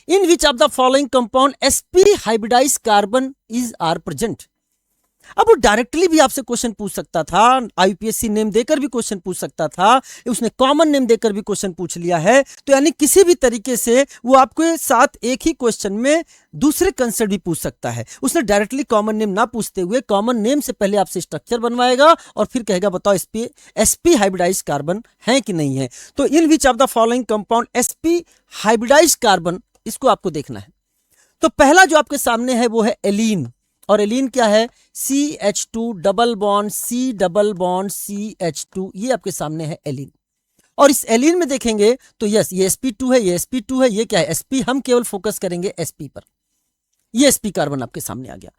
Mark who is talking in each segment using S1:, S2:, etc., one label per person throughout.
S1: In which of the following compound sp hybridize carbon is are present. अब वो directly भी आपसे question पूछ सकता था, आईपीएससी नेम देकर भी क्वेश्चन पूछ सकता था, उसने कॉमन नेम देकर भी क्वेश्चन पूछ लिया है। तो यानी किसी भी तरीके से वो आपके साथ एक ही क्वेश्चन में दूसरे कंसेप्ट भी पूछ सकता है। उसने डायरेक्टली कॉमन नेम ना पूछते हुए कॉमन नेम से पहले आपसे स्ट्रक्चर बनवाएगा और फिर कहेगा बताओ sp हाइब्रिडाइज कार्बन है कि नहीं है। तो in which of the following compound sp hybridize carbon, इसको आपको देखना है। तो पहला जो आपके सामने है वो है एलीन, और एलीन क्या है, CH2 double bond C double bond CH2, ये आपके सामने है एलीन। और इस एलीन में देखेंगे तो यस ये sp2 है, ये sp2 है, ये क्या है sp, हम केवल फोकस करेंगे sp पर। ये sp कार्बन आपके सामने आ गया।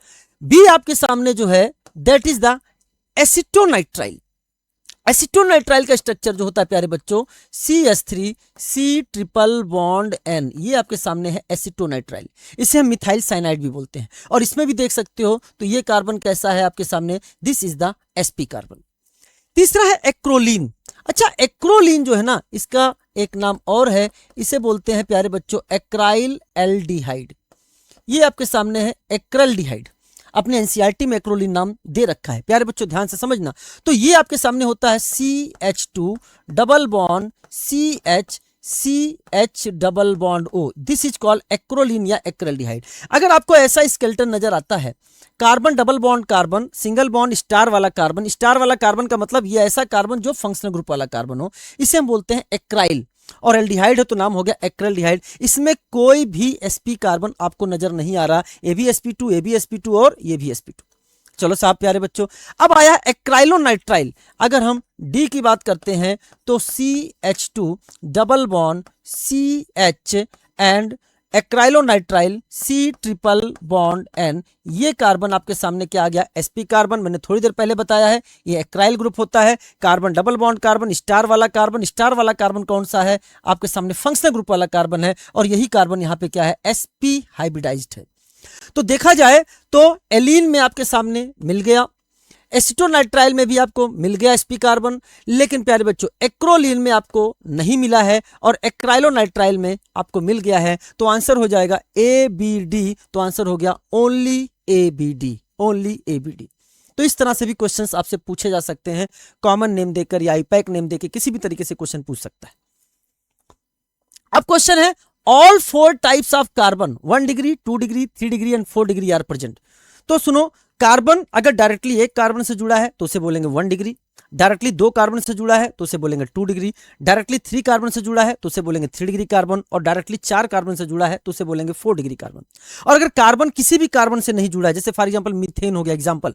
S1: बी आपके सामने जो है दैट इज द एसिटोनाइट्राइल। एसिटोनाइट्राइल का स्ट्रक्चर जो होता है प्यारे बच्चों CH3 C triple bond N, ये आपके सामने है एसिटोनाइट्राइल। इसे हम मिथाइल साइनाइड भी बोलते हैं। और इसमें भी देख सकते हो तो ये कार्बन कैसा है आपके सामने, this is the sp carbon. तीसरा है एक्रोलीन। अच्छा एक्रोलीन जो है ना, इसका एक नाम और है, इसे बोलते हैं प्यारे बच्चों एक्राइल एल्डिहाइड। ये आपके सामने है एक्रेल्डिहाइड। अपने एनसीईआरटी में एक्रोलीन नाम दे रखा है, प्यारे बच्चों ध्यान से समझना। तो ये आपके सामने होता है CH2 double bond CH double bond O, this is called acrolein या एक्रेल्डिहाइड। अगर आपको ऐसा स्केलेटन नजर आता है, carbon double bond carbon, single bond star वाला कार्बन, स्टार वाला कार्बन का मतलब ये ऐसा कार्बन जो फंक्शनल ग्रुप वाला कार्बन हो, इसे हम बोलते हैं एक्राइल। और एल्डिहाइड है तो नाम हो गया एक्रेल्डिहाइड। इसमें कोई भी sp कार्बन आपको नजर नहीं आ रहा, ये भी sp2, ये भी sp2 और ये भी sp2। चलो साहब प्यारे बच्चों, अब आया एक्राइलोनाइट्राइल। अगर हम डी की बात करते हैं तो CH2 double bond CH and acrylonitrile C triple bond N, ये कार्बन आपके सामने क्या आ गया, sp कार्बन। मैंने थोड़ी देर पहले बताया है ये एक्राइल ग्रुप होता है। Carbon double bond carbon, star वाला कार्बन, स्टार वाला कार्बन कौन सा है आपके सामने, फंक्शनल ग्रुप वाला कार्बन है। और यही कार्बन यहाँ पे क्या है, sp हाइब्रिडाइज्ड है। तो देखा जाए तो एलीन में आपके सामने मिल गया, एसिटोनाइट्राइल में भी आपको मिल गया sp कार्बन, लेकिन प्यारे बच्चों एक्रोलीन में आपको नहीं मिला है और एक्राइलोनाइट्राइल में आपको मिल गया है। तो आंसर हो जाएगा ABD। तो आंसर हो गया ओनली ABD, ओनली ABD। तो इस तरह से भी क्वेश्चंस आपसे पूछे जा सकते हैं, कॉमन नेम देकर या आईपैक नेम देकर किसी भी तरीके से क्वेश्चन पूछ सकता है। अब क्वेश्चन है all 4 types of carbon 1 degree 2 degree 3 degree and 4 degree are present. तो सुनो, कार्बन अगर डायरेक्टली एक कार्बन से जुड़ा है तो उसे बोलेंगे 1 डिग्री, डायरेक्टली 2 कार्बन से जुड़ा है तो उसे बोलेंगे 2 डिग्री, डायरेक्टली 3 कार्बन से जुड़ा है तो उसे बोलेंगे 3 डिग्री कार्बन, और डायरेक्टली 4 कार्बन से जुड़ा है तो उसे बोलेंगे 4 डिग्री कार्बन। और अगर कार्बन किसी भी कार्बन से नहीं जुड़ा है, जैसे फॉर एग्जाम्पल मीथेन हो गया एग्जाम्पल,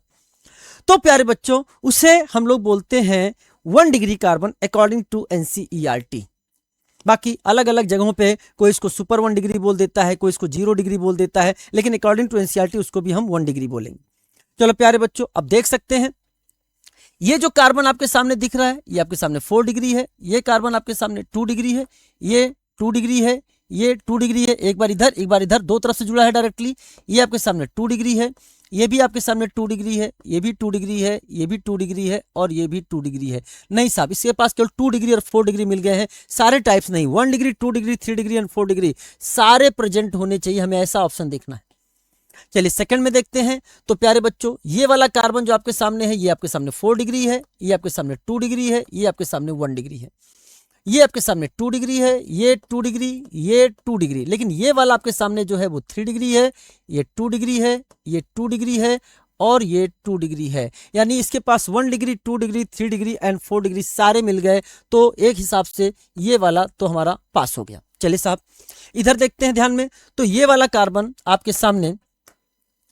S1: तो प्यारे बच्चों उसे हम लोग बोलते हैं 1 degree carbon according to NCERT. बाकी अलग अलग जगहों पे कोई इसको सुपर 1 डिग्री बोल देता है, कोई इसको 0 डिग्री बोल देता है, लेकिन अकॉर्डिंग टू एनसीईआरटी उसको भी हम 1 डिग्री बोलेंगे। चलो प्यारे बच्चों, अब देख सकते हैं ये जो कार्बन आपके सामने दिख रहा है ये आपके सामने 4 डिग्री है, ये कार्बन आपके सामने 2 डिग्री है, ये 2 डिग्री है, ये 2 डिग्री है, एक बार इधर एक बार इधर, दो तरफ से जुड़ा है डायरेक्टली। ये आपके सामने 2 डिग्री है, ये भी आपके सामने 2 डिग्री है, ये भी 2 डिग्री है, ये भी 2 डिग्री है और ये भी 2 डिग्री है। नहीं साहब, इसके पास केवल 2 डिग्री और 4 डिग्री मिल गए हैं, सारे टाइप्स नहीं। 1 degree 2 degree 3 degree and 4 degree सारे प्रेजेंट होने चाहिए, हमें ऐसा ऑप्शन देखना है। चलिए सेकंड में देखते हैं। तो प्यारे बच्चों ये वाला कार्बन जो आपके सामने है ये आपके सामने 4 डिग्री है, ये आपके सामने 2 डिग्री है, ये आपके सामने 1 डिग्री है, ये आपके सामने 2 डिग्री है, ये 2 डिग्री, ये 2 डिग्री, लेकिन ये वाला आपके सामने जो है वो 3 डिग्री है, ये 2 डिग्री है, ये 2 डिग्री है और ये 2 डिग्री है। यानी इसके पास 1 degree 2 degree 3 degree and 4 degree सारे मिल गए। तो एक हिसाब से ये वाला तो हमारा पास हो गया। चलिए साहब इधर देखते हैं ध्यान में। तो ये वाला कार्बन आपके सामने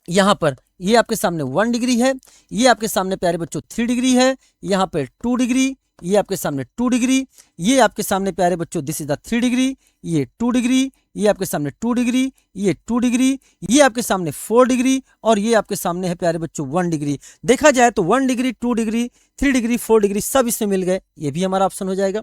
S1: यहाँ पर ये आपके सामने 1 डिग्री है, ये आपके सामने प्यारे बच्चों 3 डिग्री है, यहाँ पे 2 डिग्री, ये आपके सामने 2 डिग्री, ये आपके सामने प्यारे बच्चों दिस इज द 3 डिग्री, ये 2 डिग्री, ये आपके सामने 2 डिग्री, ये 2 डिग्री, ये आपके सामने 4 डिग्री और ये आपके सामने है प्यारे बच्चों 1 डिग्री। देखा जाए तो 1 डिग्री 2 डिग्री 3 डिग्री 4 डिग्री सब इसमें मिल गए, ये भी हमारा ऑप्शन हो जाएगा।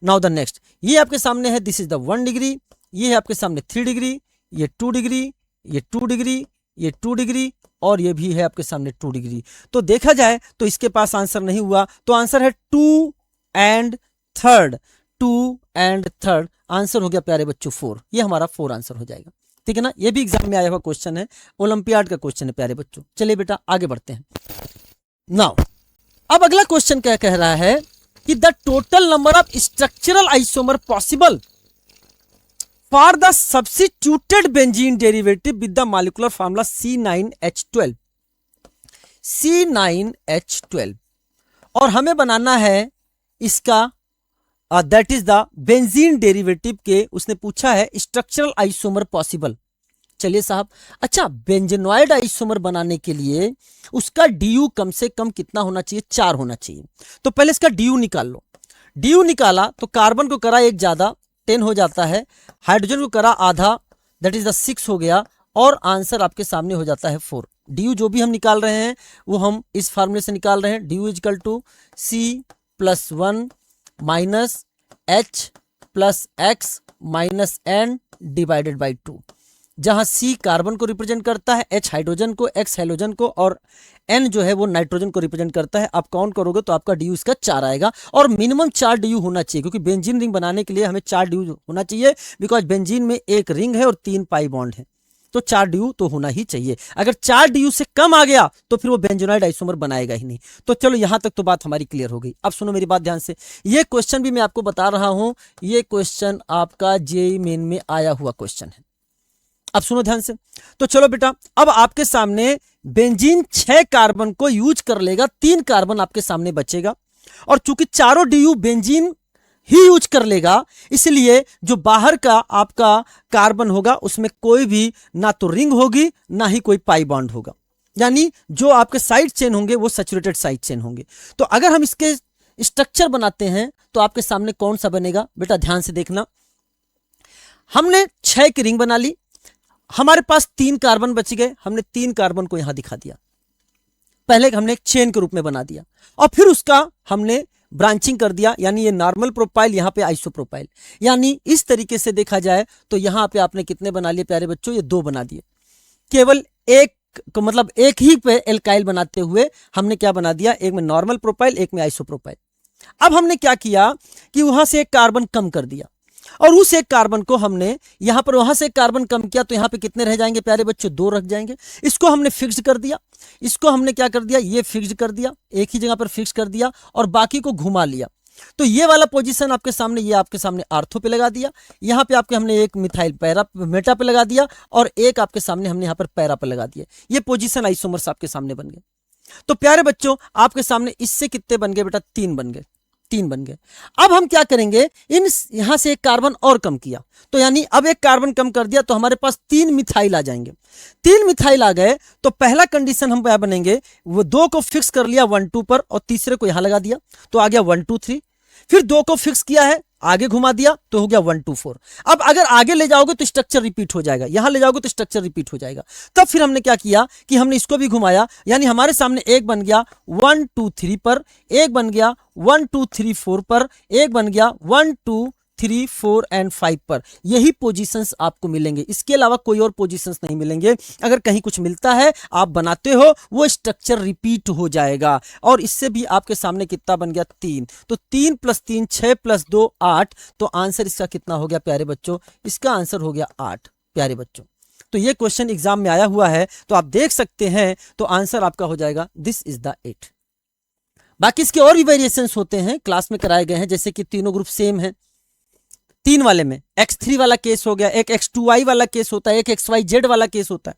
S1: नाउ द नेक्स्ट, ये आपके सामने है दिस इज द 1 डिग्री, ये है आपके सामने 3 डिग्री, ये 2 डिग्री, ये 2 डिग्री, ये 2 डिग्री और ये भी है आपके सामने 2 डिग्री। तो देखा जाए तो इसके पास आंसर नहीं हुआ, तो आंसर है 2 and 3rd। 2 and third, answer हो गया प्यारे बच्चों 4। ये हमारा 4 आंसर हो जाएगा। ठीक है ना, ये भी एग्जाम में आया हुआ क्वेश्चन है, ओलंपियाड का क्वेश्चन है प्यारे बच्चों। चलिए बेटा आगे बढ़ते हैं। नाउ अब अगला क्वेश्चन क्या कह रहा है कि the total number of structural isomer possible for the substituted benzene derivative with the molecular formula C9H12, C9H12, और हमें बनाना है इसका that is the benzene derivative के, उसने पूछा है स्ट्रक्चरल आइसोमर पॉसिबल। चलिए साहब, अच्छा बेंजेनॉइड आइसोमर बनाने के लिए उसका DU कम से कम कितना होना चाहिए? 4 होना चाहिए। तो पहले इसका DU निकाल लो। DU निकाला तो कार्बन को करा 1 ज्यादा 10 हो जाता है, हाइड्रोजन को करा आधा दैट इज द 6 हो गया, और आंसर आपके सामने हो जाता है 4। DU जो भी हम निकाल रहे हैं वो हम इस फार्मूले से निकाल रहे हैं, DU is equal to C+1 minus H plus X minus N divided by 2, जहां C कार्बन को रिप्रेजेंट करता है, H हाइड्रोजन को, X हैलोजन को, और N जो है वो नाइट्रोजन को रिप्रेजेंट करता है। आप काउंट करोगे तो आपका DU इसका 4 आएगा, और मिनिमम 4 DU होना चाहिए, क्योंकि बेंजीन रिंग बनाने के लिए हमें 4 DU होना चाहिए, बिकॉज बेंजीन में 1 रिंग है और 3 पाई बॉन्ड है, तो 4 DU तो होना ही चाहिए। अगर 4 DU से कम आ गया तो फिर वो बेंजोनाइड आइसोमर बनाएगा ही नहीं। तो चलो यहां तक तो बात हमारी क्लियर हो गई। अब सुनो मेरी बात ध्यान से, ये क्वेश्चन भी मैं आपको बता रहा हूं, ये क्वेश्चन आपका जेईई मेन में आया हुआ क्वेश्चन है। अब सुनो ध्यान से, तो चलो बेटा, अब आपके सामने बेंजीन 6 कार्बन को यूज कर लेगा, 3 कार्बन आपके सामने बचेगा, और चूंकि चारों DU बेंजीन ही यूज कर लेगा, इसलिए जो बाहर का आपका कार्बन होगा उसमें कोई भी ना तो रिंग होगी ना ही कोई पाई बॉन्ड होगा, यानी जो आपके साइड चेन होंगे वो सैचुरेटेड साइड चेन होंगे। तो अगर हम इसके स्ट्रक्चर बनाते हैं तो आपके सामने कौन सा बनेगा? बेटा ध्यान से देखना, हमने 6 की रिंग बना ली, हमारे पास 3 कार्बन बच गए, हमने 3 कार्बन को यहां दिखा दिया, पहले हमने एक चेन के रूप में बना दिया, और फिर उसका हमने ब्रांचिंग कर दिया, यानी ये नॉर्मल प्रोपाइल, यहां पे आइसोप्रोपाइल, यानी इस तरीके से देखा जाए तो यहां पे आपने कितने बना लिए प्यारे बच्चों? ये 2 बना दिए। केवल एक मतलब एक ही पे एल्काइल बनाते हुए हमने क्या बना दिया? एक में नॉर्मल प्रोपाइल, एक में आइसोप्रोपाइल। अब हमने क्या किया कि वहां से एक कार्बन कम कर दिया, और उस एक कार्बन को हमने यहां पर, वहां से एक कार्बन कम किया तो यहां पे कितने रह जाएंगे प्यारे बच्चों? 2 रख जाएंगे। इसको हमने फिक्स कर दिया, इसको हमने क्या कर दिया? ये फिक्स कर दिया, एक ही जगह पर फिक्स कर दिया, और बाकी को घुमा लिया। तो ये वाला पोजीशन आपके सामने, ये आपके सामने आर्थो पे लगा दिया, यहाँ पे आपके हमने एक मिथाइल पैरा मेटा पे लगा दिया, और एक आपके सामने हमने यहाँ पर पैरा पे लगा दिया। ये पोजीशन आइसोमर्स आपके सामने बन गए। तो प्यारे बच्चों आपके सामने इससे कितने बन गए बेटा? 3 बन गए, 3 बन गए। अब हम क्या करेंगे, इन यहां से एक कार्बन और कम किया, तो यानी अब एक कार्बन कम कर दिया तो हमारे पास 3 मिथाइल आ जाएंगे। 3 मिथाइल आ गए तो पहला कंडीशन हम क्या बनेंगे? वो 2 को फिक्स कर लिया 1 2 पर, और तीसरे को यहां लगा दिया तो आ गया 1 2 3। फिर 2 को फिक्स किया है, आगे घुमा दिया तो हो गया 1 2 4। अब अगर आगे ले जाओगे तो स्ट्रक्चर रिपीट हो जाएगा, यहां ले जाओगे तो स्ट्रक्चर रिपीट हो जाएगा। तब फिर हमने क्या किया कि हमने इसको भी घुमाया, यानी हमारे सामने एक बन गया 1 2 3 पर, एक बन गया 1 2 3 4 पर, एक बन गया 1 2 3 4 एंड 5 पर। यही पोजीशंस आपको मिलेंगे, इसके अलावा कोई और पोजीशंस नहीं मिलेंगे। अगर कहीं कुछ मिलता है आप बनाते हो, वो स्ट्रक्चर रिपीट हो जाएगा। और इससे भी आपके सामने कितना बन गया? 3। तो 3 + 3 6 + 2 8। तो आंसर इसका कितना हो गया प्यारे बच्चों? इसका आंसर हो गया 8 प्यारे बच्चों। तो ये क्वेश्चन एग्जाम में आया हुआ है, तो आप देख सकते हैं, तो आंसर आपका हो जाएगा दिस इज द 8। बाकी इसके और भी वेरिएशंस होते हैं, क्लास में कराए गए हैं, जैसे कि तीनों ग्रुप सेम है। 3 वाले में x3 वाला केस हो गया, एक x2y वाला केस होता है, एक xyz वाला केस होता है।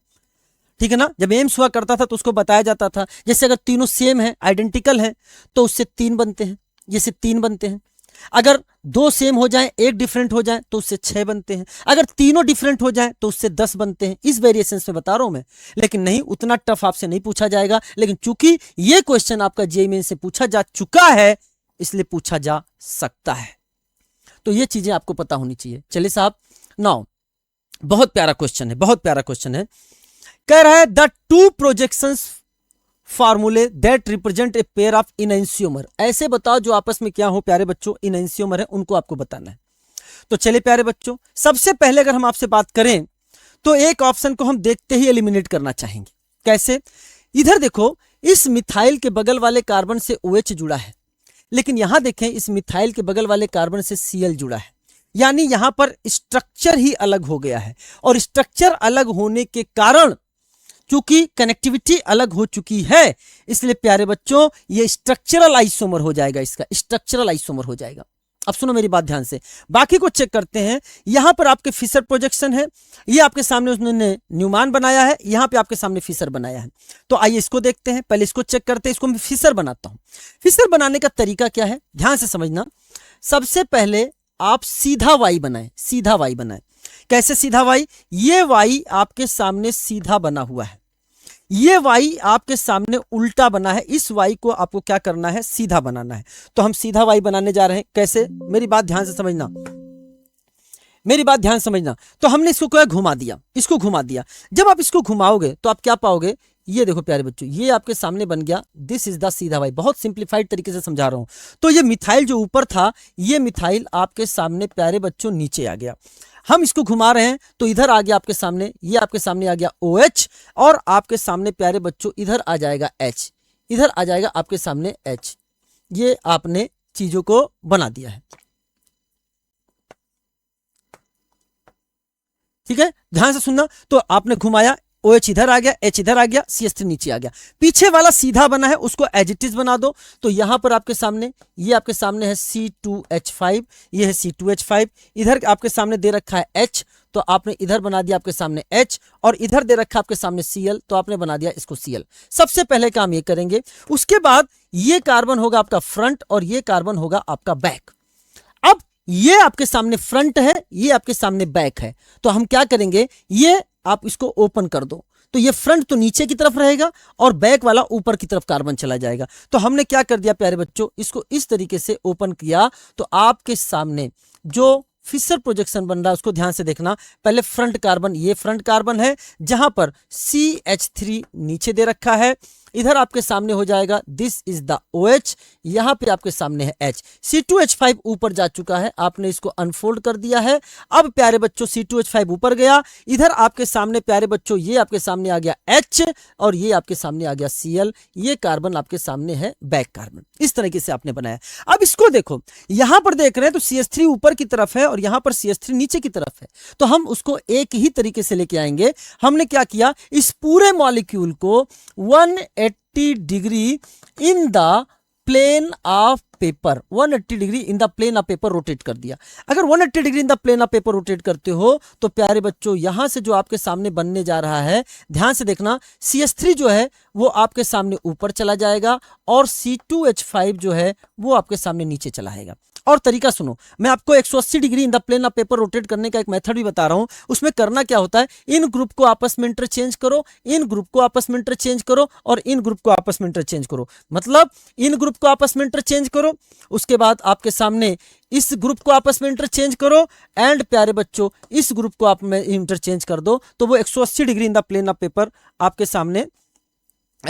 S1: ठीक है ना, जब एम्स हुआ करता था तो उसको बताया जाता था, जैसे अगर तीनों सेम है, आइडेंटिकल है, तो उससे 3 बनते हैं, जैसे 3 बनते हैं। अगर 2 सेम हो जाए, एक डिफरेंट हो जाए तो उससे 6 बनते हैं। अगर तीनों डिफरेंट हो जाए तो उससे 10 बनते हैं। इस वेरिएशन में बता रहा हूं मैं, लेकिन नहीं उतना टफ आपसे नहीं पूछा जाएगा। लेकिन चूंकि ये क्वेश्चन आपका जेईई मेन से पूछा जा चुका है, इसलिए पूछा जा सकता है। तो ये चीजें आपको पता होनी चाहिए। चलिए साहब, नाउ बहुत प्यारा क्वेश्चन है, बहुत प्यारा क्वेश्चन है। कह रहा है the 2 projections formulae that represent a pair of enantiomer. ऐसे बताओ जो आपस में क्या हो प्यारे बच्चों? इनैंसियोमर है, उनको आपको बताना है। तो चलिए प्यारे बच्चों, सबसे पहले अगर हम आपसे बात करें तो एक ऑप्शन को हम देखते ही एलिमिनेट करना चाहेंगे। कैसे? इधर देखो, इस मिथाइल के बगल वाले कार्बन से OH जुड़ा है, लेकिन यहां देखें इस मिथाइल के बगल वाले कार्बन से Cl जुड़ा है, यानी यहां पर स्ट्रक्चर ही अलग हो गया है। और स्ट्रक्चर अलग होने के कारण चूंकि कनेक्टिविटी अलग हो चुकी है, इसलिए प्यारे बच्चों ये स्ट्रक्चरल आइसोमर हो जाएगा, इसका स्ट्रक्चरल आइसोमर हो जाएगा। अब सुनो मेरी बात ध्यान से, बाकी को चेक करते हैं। यहां पर आपके फिशर प्रोजेक्शन है, ये आपके सामने उसने न्यूमान बनाया है, यहां पे आपके सामने फिशर बनाया है। तो आइए इसको देखते हैं, पहले इसको चेक करते हैं। इसको मैं फिशर बनाता हूं। फिशर बनाने का तरीका क्या है, ध्यान से समझना। सबसे पहले आप सीधा वाई बनाएं, सीधा वाई बनाएं। कैसे सीधा वाई? ये वाई आपके सामने सीधा बना हुआ है, ये वाई आपके सामने उल्टा बना है। इस वाई को आपको क्या करना है, सीधा बनाना है। तो हम सीधा वाई बनाने जा रहे हैं। कैसे? मेरी बात ध्यान से समझना, मेरी बात ध्यान समझना। तो हमने इसको क्या घुमा दिया, इसको घुमा दिया। जब आप इसको घुमाओगे तो आप क्या पाओगे, ये देखो प्यारे बच्चों, ये आपके सामने बन गया, दिस इज द सीधा वाई। बहुत सिंप्लीफाइड तरीके से समझा रहा हूं। तो ये मिथाइल जो ऊपर था, ये मिथाइल आपके सामने प्यारे बच्चों नीचे आ गया। हम इसको घुमा रहे हैं तो इधर आ गया आपके सामने, ये आपके सामने आ गया OH, और आपके सामने प्यारे बच्चों इधर आ जाएगा H, इधर आ जाएगा आपके सामने H। ये आपने चीजों को बना दिया है, ठीक है, ध्यान से सुनना। तो आपने घुमाया, OH इधर आ गया, H इधर आ गया, CH3 नीचे आ गया। पीछे वाला सीधा बना है, उसको एज इट इज बना दो। तो यहां पर आपके सामने, ये आपके सामने है C2H5, ये है C2H5, इधर आपके सामने दे रखा है H, तो आपने इधर बना दिया आपके सामने H, और इधर दे रखा आपके सामने Cl, तो आपने बना दिया इसको Cl। सबसे पहले काम ये करेंगे। उसके बाद ये कार्बन होगा आपका फ्रंट और ये कार्बन होगा आपका बैक। अब ये आपके सामने फ्रंट है, ये आपके सामने बैक है, तो हम क्या करेंगे, ये आप इसको ओपन कर दो। तो ये फ्रंट तो नीचे की तरफ रहेगा और बैक वाला ऊपर की तरफ कार्बन चला जाएगा। तो हमने क्या कर दिया प्यारे बच्चों, इसको इस तरीके से ओपन किया। तो आपके सामने जो फिशर प्रोजेक्शन बन रहा है उसको ध्यान से देखना। पहले फ्रंट कार्बन, ये फ्रंट कार्बन है जहां पर CH3 नीचे दे रखा है। इधर आपके सामने हो जाएगा दिस इज द OH, यहां पे आपके सामने है H। C2H5 ऊपर जा चुका है, आपने इसको अनफोल्ड कर दिया है। अब प्यारे बच्चों C2H5 ऊपर गया, इधर आपके सामने प्यारे बच्चों ये आपके सामने आ गया H, और ये आपके सामने आ गया Cl। ये कार्बन आपके सामने है बैक कार्बन। इस तरीके से आपने बनाया। अब इसको देखो, यहां पर देख रहे हैं तो CH3 ऊपर की तरफ है और यहां पर CH3 नीचे की तरफ है। तो हम उसको एक ही तरीके से लेके आएंगे। हमने क्या किया, इस पूरे मॉलिक्यूल को 180 degree in the plane of paper, 180 degree in the plane of paper rotate कर दिया। अगर 180 degree in the plane of paper rotate करते हो तो प्यारे बच्चों यहां से जो आपके सामने बनने जा रहा है, ध्यान से देखना, CH3 जो है वो आपके सामने ऊपर चला जाएगा और C2H5 जो है वो आपके सामने नीचे चला आएगा। और तरीका सुनो, मैं आपको 180 degree in the plane of paper rotate करने का एक मेथड भी बता रहा हूं। उसमें करना क्या होता है, इन ग्रुप को आपस में इंटरचेंज करो, इन ग्रुप को आपस में इंटरचेंज करो, और इन ग्रुप को आपस में इंटरचेंज करो। मतलब इन ग्रुप को आपस में इंटरचेंज करो, उसके बाद आपके सामने इस ग्रुप को आपस में इंटरचेंज करो, एंड प्यारे बच्चों इस ग्रुप को आप में इंटरचेंज कर दो। तो वो 180 degree in the plane of paper आपके सामने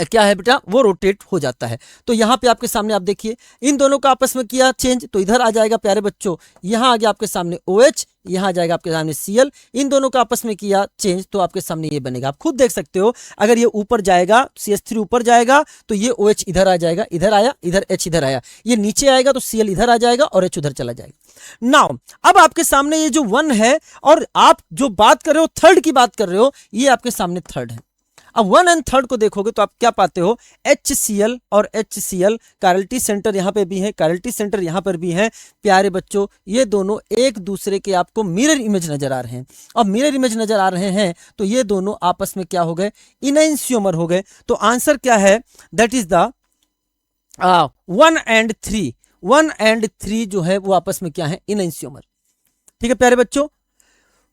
S1: क्या है बेटा, वो रोटेट हो जाता है। तो यहाँ पे आपके सामने आप देखिए, इन दोनों का आपस में किया चेंज, तो इधर आ जाएगा प्यारे बच्चों, यहाँ आ गया आपके सामने OH, यहाँ आ जाएगा आपके सामने Cl। इन दोनों का आपस में किया चेंज तो आपके सामने ये बनेगा। आप खुद देख सकते हो, अगर ये ऊपर जाएगा, CH3 ऊपर जाएगा तो ये OH इधर आ जाएगा, इधर आया, इधर H इधर आया। ये नीचे आएगा तो Cl इधर आ जाएगा और H उधर चला जाएगा। नाउ अब आपके सामने ये जो 1 है, और आप जो बात कर रहे हो थर्ड की बात कर रहे हो, ये आपके सामने थर्ड है। अब 1 और 3 को देखोगे तो आप क्या पाते हो, HCl और HCl, कायरल्टी सेंटर यहाँ पे भी है, कायरल्टी सेंटर यहाँ पर भी है। प्यारे बच्चों ये दोनों एक दूसरे के आपको मिरर इमेज नजर आ रहे हैं, और मिरर इमेज नजर आ रहे हैं तो ये दोनों आपस में क्या हो गए, इनएंशियोमर हो गए। तो आंसर क्या है, दैट इज द 1 और 3, 1 और 3 जो है वो आपस में क्या है, इनएंशियोमर। ठीक है प्यारे बच्चों,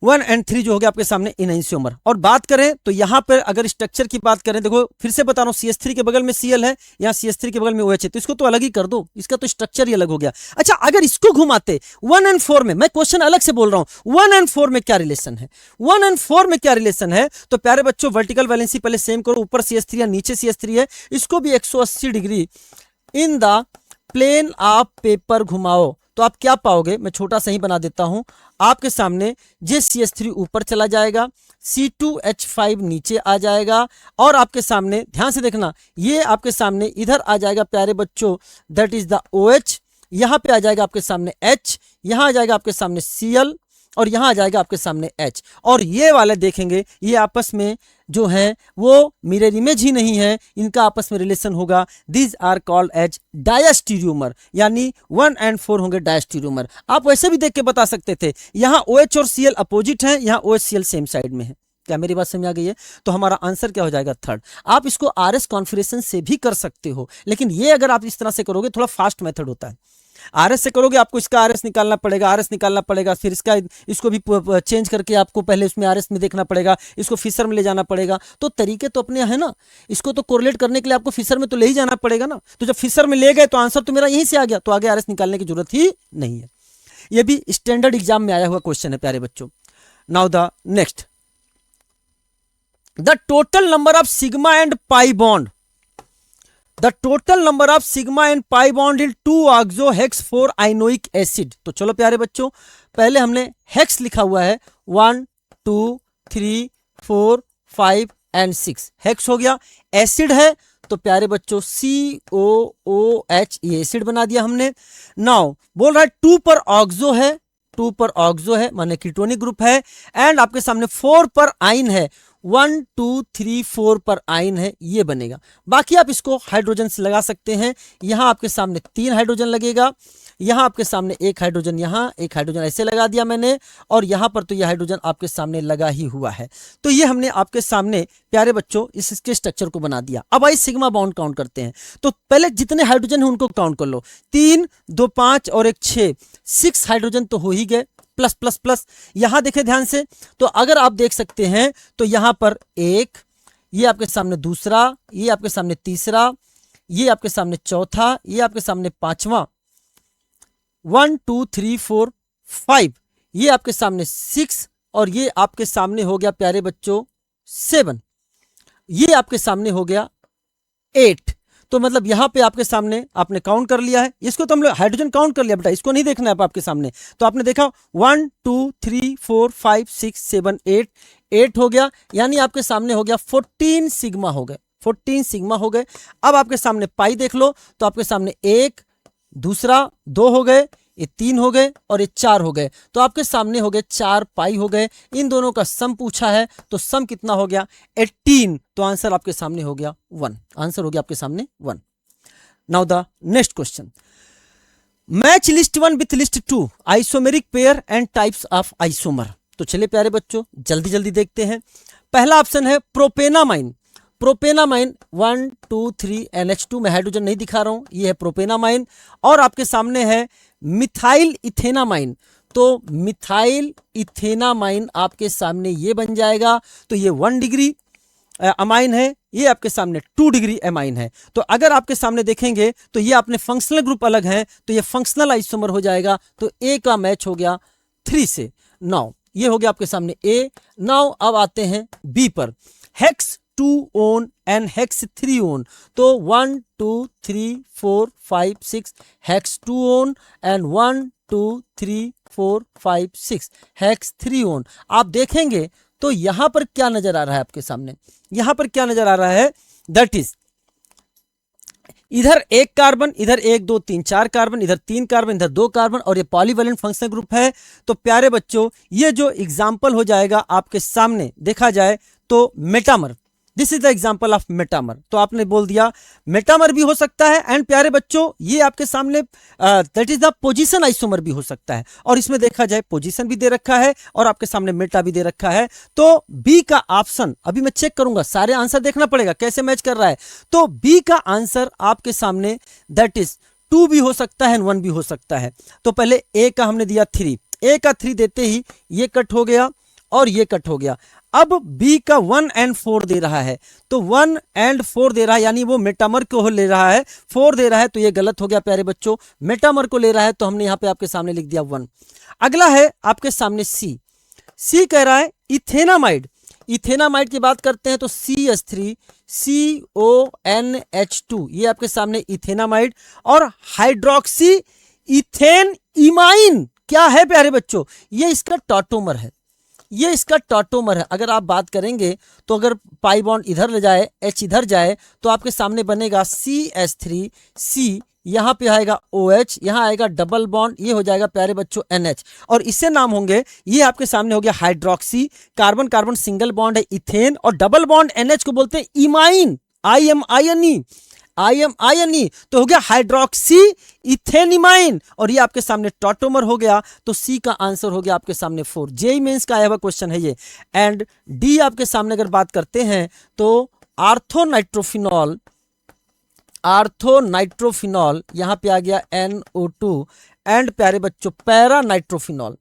S1: 1 और 3 जो हो गया आपके सामने इनएंशियोमर। और बात करें तो यहाँ पर अगर स्ट्रक्चर की बात करें, देखो फिर से बता रहा हूँ, CH3 के बगल में Cl है, यहाँ CH3 के बगल में OH है, तो इसको तो अलग ही कर दो, इसका तो स्ट्रक्चर ही अलग हो गया। अच्छा अगर इसको घुमाते 1 और 4 में, मैं क्वेश्चन अलग से बोल रहा हूँ, 1 और 4 में क्या रिलेशन है, 1 और 4 में क्या रिलेशन है, तो प्यारे बच्चों वर्टिकल वैलेंसी पहले सेम करो, ऊपर CH3 या नीचे CH3 है, इसको भी 180 degree in the plane of paper घुमाओ तो आप क्या पाओगे, मैं छोटा सा ही बना देता हूं। आपके सामने जे CH3 ऊपर चला जाएगा, C2H5 नीचे आ जाएगा, और आपके सामने ध्यान से देखना, ये आपके सामने इधर आ जाएगा प्यारे बच्चों, दैट इज द OH, यहाँ पे आ जाएगा आपके सामने H, यहाँ आ जाएगा आपके सामने Cl और यहाँ आ जाएगा आपके सामने H। और ये वाले देखेंगे ये आपस में जो है वो मिरर इमेज ही नहीं है, इनका आपस में रिलेशन होगा। These are called as diastereomer, यानी 1 and 4 होंगे डायस्टीरियोमर। आप वैसे भी देख के बता सकते थे, यहाँ OH और Cl अपोजिट है, यहाँ OH Cl सेम साइड में है। क्या मेरी बात समझ आ गई है? तो हमारा आंसर क्या हो जाएगा? थर्ड। आप इसको RS कॉन्फिगरेशन से भी कर सकते हो, लेकिन ये अगर आप इस तरह से करोगे थोड़ा फास्ट मेथड होता है। RS से करोगे आपको इसका RS निकालना पड़ेगा, RS निकालना पड़ेगा, फिर इसको भी चेंज करके आपको पहले उसमें RS में देखना पड़ेगा, इसको फिशर में ले जाना पड़ेगा। तो तरीके तो अपने है ना, इसको तो कोरिलेट करने के लिए आपको फिशर में तो ले ही जाना पड़ेगा ना। तो जब फिशर में ले गए तो आंसर तो मेरा यहीं से आ गया, तो आगे RS निकालने की जरूरत ही नहीं है। ये भी स्टैंडर्ड एग्जाम में आया हुआ क्वेश्चन है प्यारे बच्चों। Now the next, the total number of sigma and pi bond, the total number of sigma and pi bond in 2-ऑक्सो हेक्स 4 आइनोइक एसिड। तो चलो प्यारे बच्चों, पहले हमने हेक्स लिखा हुआ है 1 2 3 4 5 एंड 6, हेक्स हो गया। एसिड है तो प्यारे बच्चों COOH, ये एसिड बना दिया हमने। नाउ बोल रहा है 2 पर ऑक्सो है, 2 पर ऑक्सो है माने कीटोनिक ग्रुप है, एंड आपके सामने 4 पर आइन है, 1 2 3 4 पर आइन है, ये बनेगा। बाकी आप इसको हाइड्रोजन से लगा सकते हैं। यहाँ आपके सामने 3 हाइड्रोजन लगेगा, यहाँ आपके सामने 1 हाइड्रोजन, यहाँ 1 हाइड्रोजन ऐसे लगा दिया मैंने, और यहाँ पर तो ये हाइड्रोजन आपके सामने लगा ही हुआ है। तो ये हमने आपके सामने प्यारे बच्चों इसके स्ट्रक्चर को बना दिया। अब आई सिग्मा बॉन्ड काउंट करते हैं। तो पहले जितने हाइड्रोजन है उनको काउंट कर लो, 3 2 5 और 1 6, 6 हाइड्रोजन तो हो ही गए, प्लस प्लस प्लस। यहां देखें ध्यान से, तो अगर आप देख सकते हैं तो यहां पर 1, ये आपके सामने दूसरा, ये आपके सामने तीसरा, ये आपके सामने चौथा, ये आपके सामने पांचवा, 1 2 3 4 5, ये आपके सामने 6, और ये आपके सामने हो गया प्यारे बच्चों 7, ये आपके सामने हो गया 8। तो मतलब यहाँ पे आपके सामने आपने काउंट कर लिया है। इसको तो हम लोग हाइड्रोजन काउंट कर लिया बेटा, इसको नहीं देखना है आपके सामने। तो आपने देखा 1 2 3 4 5 6 7 8, 8 हो गया, यानी आपके सामने हो गया 14 सिग्मा हो गए, 14 सिग्मा हो गए। अब आपके सामने पाई देख लो, तो आपके सामने 1 दूसरा 2 हो गए, ये 3 हो गए और ये 4 हो गए। तो आपके सामने हो गए 4 पाई हो गए। इन दोनों का सम पूछा है, तो सम कितना हो गया? 18। तो आंसर आपके सामने हो गया 1, आंसर हो गया आपके सामने 1। Now the next question, match list 1 with list 2 isomeric pair and types of isomer. तो चलिए प्यारे बच्चों जल्दी जल्दी देखते हैं। पहला ऑप्शन है प्रोपेनामाइन। प्रोपेनामाइन 1 2 3 NH2 में हाइड्रोजन नहीं दिखा रहा हूं, ये है प्रोपेनामाइन। और आपके सामने है मिथाइल इथेनामाइन। तो मिथाइल इथेनामाइन आपके सामने ये बन जाएगा। तो ये 1 डिग्री अमाइन है, ये आपके सामने 2 डिग्री अमाइन है। तो अगर आपके सामने देखेंगे तो ये अपने फंक्शनल ग्रुप अलग है, तो ये फंक्शनल आइसोमर हो जाएगा। तो ए का मैच हो गया 3 से। नाउ ये हो गया आपके सामने ए। नाउ अब आते हैं बी पर, hex 2 own and hex 3 own. तो 1 2 3 4 5 6 hex 2 own and 1 2 3 4 5 6 hex 3 own. आप देखेंगे तो यहां पर क्या नजर आ रहा है आपके सामने? यहां पर क्या नजर आ रहा है? दैट इज इधर 1 कार्बन, इधर 1 2 3 4 कार्बन, इधर 3 कार्बन, इधर 2 कार्बन, और ये पॉलीवैलेंट फंक्शनल ग्रुप है। तो प्यारे बच्चों ये जो एग्जाम्पल हो जाएगा आपके सामने देखा जाए तो metamer, this is the example of metamer. तो आपने बोल दिया मेटामर भी हो सकता है, एंड प्यारे बच्चों ये आपके सामने that is the position isomer भी हो सकता है। और इसमें देखा जाए पोजीशन भी दे रखा है और आपके सामने मेटा भी दे रखा है। तो बी का ऑप्शन, अभी मैं चेक करूंगा, सारे आंसर देखना पड़ेगा कैसे मैच कर रहा है। तो बी का आंसर आपके सामने दैट इज 2 भी हो सकता है, 1 भी हो सकता है। तो पहले ए का हमने दिया 3, ए का 3 देते ही ये कट हो गया और ये कट हो गया। अब बी का 1 and 4 दे रहा है, तो 1 and 4 दे रहा है, यानी वो मेटामर को ले रहा है, 4 दे रहा है, तो ये गलत हो गया प्यारे बच्चों। मेटामर को ले रहा है तो हमने यहाँ पे आपके सामने लिख दिया 1। अगला है आपके सामने सी। सी कह रहा है इथेनामाइड। इथेनामाइड की बात करते हैं तो CH3 CONH2, ये आपके सामने इथेनामाइड। और हाइड्रोक्सी इथेन इमाइन क्या है प्यारे बच्चों? ये इसका टॉटोमर है, ये इसका टॉटोमर है। अगर आप बात करेंगे तो अगर पाई बॉन्ड इधर ले जाए, H इधर जाए, तो आपके सामने बनेगा CH3 C यहाँ पे आएगा OH, यहाँ आएगा डबल बॉन्ड, ये हो जाएगा प्यारे बच्चों NH, और इससे नाम होंगे, ये आपके सामने हो गया hydroxy, carbon carbon single bond है इथेन, और डबल बॉन्ड NH को बोलते हैं इमाइन, IMINE, तो हो गया हाइड्रोक्सी इथेनिमाइन, और ये आपके सामने टॉटोमर हो गया, तो सी का आंसर हो गया आपके सामने 4। जेई मेंस का आया हुआ क्वेश्चन है ये। एंड डी आपके सामने अगर बात करते हैं तो आर्थोनाइट्रोफिनॉल यहां पे आ गया NO2, एंड प्यारे बच्चों पैरानाइट्रोफिनॉल,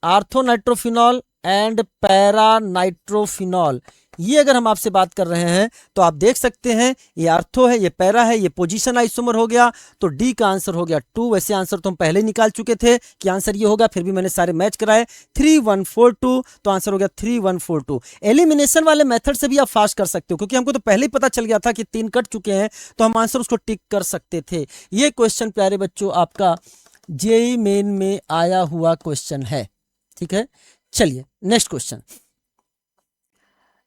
S1: आर्थोनाइट्रोफिनॉल एंड पैरानाइट्रोफिनॉल, ये अगर हम आपसे बात कर रहे हैं तो आप देख सकते हैं ये आर्थो है, ये पैरा है, ये पोजीशन आइसोमर हो गया, तो डी का आंसर हो गया 2। वैसे आंसर तो हम पहले निकाल चुके थे कि आंसर ये होगा, फिर भी मैंने सारे मैच कराए। 3142, तो आंसर हो गया 3142। एलिमिनेशन वाले मेथड से भी आप फास्ट कर सकते हो, क्योंकि हमको तो पहले ही पता चल गया था कि 3 कट चुके हैं, तो हम आंसर उसको टिक कर सकते थे। ये क्वेश्चन प्यारे बच्चों आपका जेई मेन में आया हुआ क्वेश्चन है, ठीक है। चलिए नेक्स्ट क्वेश्चन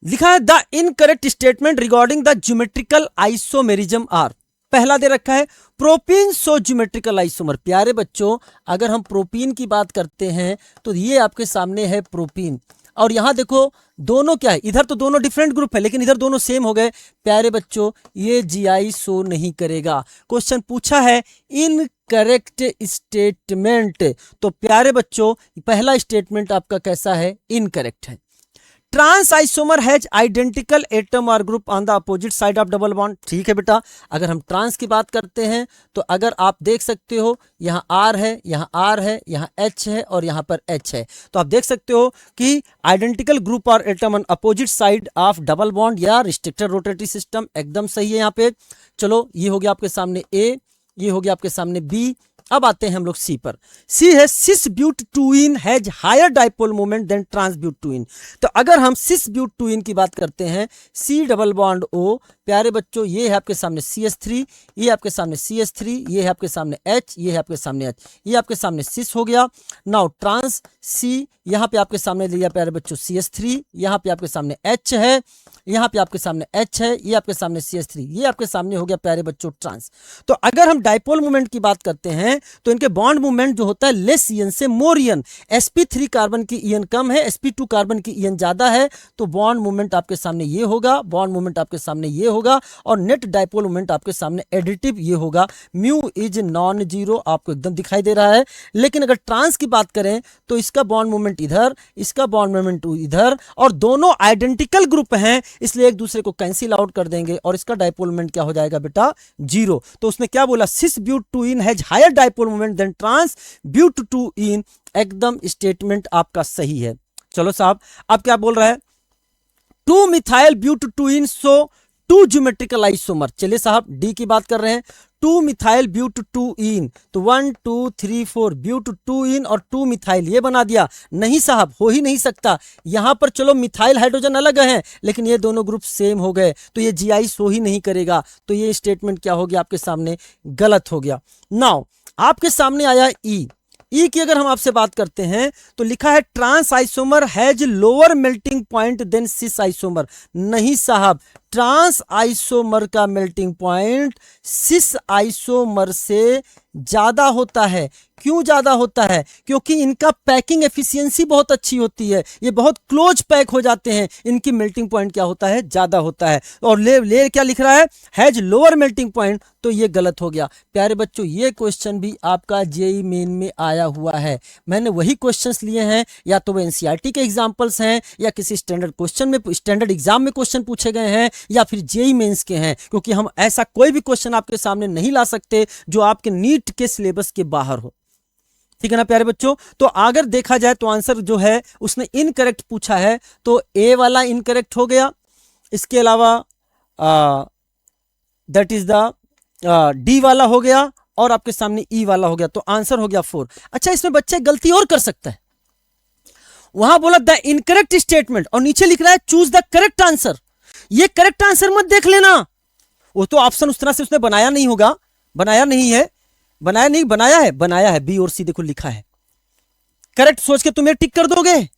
S1: लिखा है the incorrect statement regarding the geometrical isomerism are. पहला दे रखा है प्रोपीन सो ज्योमेट्रिकल आइसोमर। प्यारे बच्चों अगर हम प्रोपीन की बात करते हैं तो ये आपके सामने है प्रोपीन, और यहां देखो दोनों क्या है, इधर तो दोनों डिफरेंट ग्रुप है लेकिन इधर दोनों सेम हो गए। प्यारे बच्चों ये जीआई शो नहीं करेगा। क्वेश्चन पूछा है इनकरेक्ट स्टेटमेंट, तो प्यारे बच्चों पहला स्टेटमेंट आपका कैसा है, इनकरेक्ट है। Trans isomer has identical atom और group on the opposite side of double bond. ठीक है बेटा, अगर हम ट्रांस की बात करते हैं तो अगर आप देख सकते हो यहाँ R है, यहाँ R है, यहाँ H है और यहाँ पर H है, तो आप देख सकते हो कि आइडेंटिकल ग्रुप और atom on opposite side of double bond या रिस्ट्रिक्टेड रोटेटरी सिस्टम, एकदम सही है यहाँ पे। चलो ये हो गया आपके सामने A, ये हो गया आपके सामने B। अब आते हैं हम लोग सी पर। सी है cis but two ene has higher dipole moment than trans but two ene. तो अगर हम सिस ब्यूट टूइन की बात करते हैं, सी डबल बॉन्ड O, प्यारे बच्चों ये है आपके सामने CH3, ये आपके सामने CH3, ये है आपके सामने H, ये है आपके सामने H, ये आपके सामने सिस हो गया। नाउ ट्रांस सी, यहाँ पे आपके सामने लिया प्यारे बच्चों CH3, यहाँ पे आपके सामने H है, यहाँ पे आपके सामने H है, ये आपके सामने CH3, ये आपके सामने हो गया प्यारे बच्चों ट्रांस। तो अगर हम डाइपोल मूवमेंट की बात करते हैं तो इनके बॉन्ड मूवमेंट जो होता है लेस ईएन से मोर ईएन, sp3 कार्बन की ईएन कम है, sp2 कार्बन की ईएन ज्यादा है, तो बॉन्ड मूवमेंट आपके सामने ये होगा, बॉन्ड मूवमेंट आपके सामने ये होगा, और नेट डाइपोल मूवमेंट आपके सामने एडिटिव ये होगा। म्यू इज नॉन जीरो आपको एकदम दिखाई दे रहा है। लेकिन अगर ट्रांस की बात करें तो इसका बॉन्ड मूवमेंट इधर, इसका बॉन्ड मूवमेंट इधर, और दोनों आइडेंटिकल ग्रुप हैं इसलिए एक दूसरे को कैंसिल आउट कर देंगे और इसका डाइपोल मोमेंट क्या हो जाएगा बेटा, 0। तो उसने क्या बोला, cis but two ene has higher dipole moment than trans but two ene, एकदम स्टेटमेंट आपका सही है। चलो साहब अब क्या बोल रहा है, 2 methyl but two ene shows 2 geometrical isomer. चलिए साहब डी की बात कर रहे हैं, 2 मिथाइल ब्यूट टू इन, तो 1 2 3 4 ब्यूट टू इन और 2 मिथाइल ये बना दिया। नहीं साहब हो ही नहीं सकता, यहां पर चलो मिथाइल हाइड्रोजन अलग है लेकिन ये दोनों ग्रुप सेम हो गए, तो ये जीआई शो ही नहीं करेगा। तो ये स्टेटमेंट क्या हो गया आपके सामने, गलत हो गया। नाउ आपके सामने आया ई की अगर हम आपसे बात करते हैं तो लिखा है trans isomer has lower melting point then cis isomer. नहीं साहब, ट्रांस आइसोमर का मेल्टिंग पॉइंट सिस आइसोमर से ज्यादा होता है। क्यों ज्यादा होता है, क्योंकि इनका पैकिंग एफिशिएंसी बहुत अच्छी होती है, ये बहुत क्लोज पैक हो जाते हैं, इनकी मेल्टिंग पॉइंट क्या होता है, ज्यादा होता है। और ले क्या लिख रहा है, हैज लोअर मेल्टिंग पॉइंट, तो ये गलत हो गया। प्यारे बच्चों ये क्वेश्चन भी आपका जेई मेन में आया हुआ है। मैंने वही क्वेश्चंस लिए हैं, या तो वो एनसीईआरटी के एग्जांपल्स हैं या किसी स्टैंडर्ड क्वेश्चन में, स्टैंडर्ड एग्जाम में क्वेश्चन पूछे गए हैं, या फिर जेई मेंस के हैं, क्योंकि हम ऐसा कोई भी क्वेश्चन आपके सामने नहीं ला सकते जो आपके नीट के सिलेबस के बाहर हो। ठीक है ना प्यारे बच्चों। तो अगर देखा जाए तो आंसर जो है उसने इनकरेक्ट पूछा है, तो ए वाला इनकरेक्ट हो गया, इसके अलावा दैट इज द डी वाला हो गया, और आपके सामने ई वाला हो गया, तो आंसर हो गया 4। अच्छा इसमें बच्चे गलती और कर सकता है, वहां बोला द इनकरेक्ट स्टेटमेंट और नीचे लिख रहा है चूज द करेक्ट आंसर। ये करेक्ट आंसर मत देख लेना, वो तो ऑप्शन उस तरह से उसने बनाया नहीं होगा, बनाया नहीं है, बनाया नहीं, बनाया है बी और सी देखो लिखा है, करेक्ट सोच के तुम्हें टिक कर दोगे।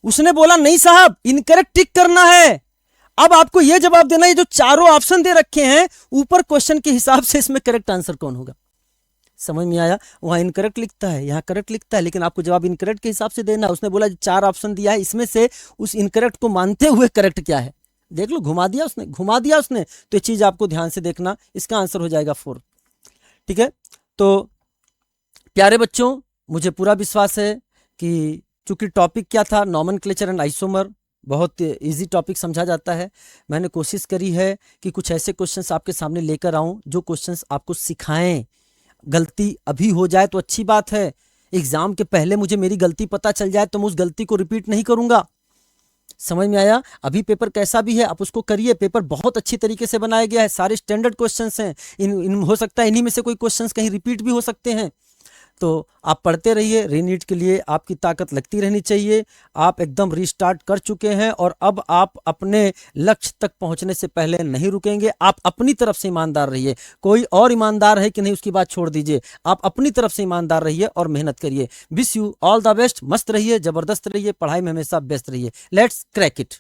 S1: उसने बोला नहीं साहब इनकरेक्ट टिक करना है, अब आपको यह जवाब देना है, जो चारों ऑप्शन दे रखे हैं ऊपर क्वेश्चन के हिसाब से इसमें करेक्ट आंसर कौन होगा। समझ में आया? वहां इनकरेक्ट लिखता है, यहाँ करेक्ट लिखता है, लेकिन आपको जवाब इनकरेक्ट के हिसाब से देना है। उसने बोला 4 ऑप्शन दिया है, इसमें से उस इनकरेक्ट को मानते हुए करेक्ट क्या है। देख लो, घुमा दिया उसने, घुमा दिया उसने। तो ये चीज आपको ध्यान से देखना, इसका आंसर हो जाएगा 4। ठीक है, तो प्यारे बच्चों, मुझे पूरा विश्वास है कि चूंकि टॉपिक क्या था, नॉमेनक्लेचर एंड आइसोमर, बहुत इजी टॉपिक समझा जाता है। मैंने कोशिश करी है कि कुछ ऐसे क्वेश्चंस आपके सामने लेकर आऊं जो क्वेश्चंस आपको सिखाएं। गलती अभी हो जाए तो अच्छी बात है, एग्जाम के पहले मुझे मेरी गलती पता चल जाए तो मैं उस गलती को रिपीट नहीं करूंगा। समझ में आया? अभी पेपर कैसा भी है आप उसको करिए, पेपर बहुत अच्छी तरीके से बनाया गया है, सारे स्टैंडर्ड क्वेश्चंस हैं। इन हो सकता है इन्हीं में से कोई क्वेश्चंस कहीं रिपीट भी हो सकते हैं। तो आप पढ़ते रहिए, रीनीट के लिए आपकी ताकत लगती रहनी चाहिए। आप एकदम रीस्टार्ट कर चुके हैं और अब आप अपने लक्ष्य तक पहुंचने से पहले नहीं रुकेंगे। आप अपनी तरफ से ईमानदार रहिए, कोई और ईमानदार है कि नहीं उसकी बात छोड़ दीजिए, आप अपनी तरफ से ईमानदार रहिए और मेहनत करिए। Wish you all the best. मस्त रहिए, जबरदस्त रहिए, पढ़ाई में हमेशा व्यस्त रहिए। Let's crack it.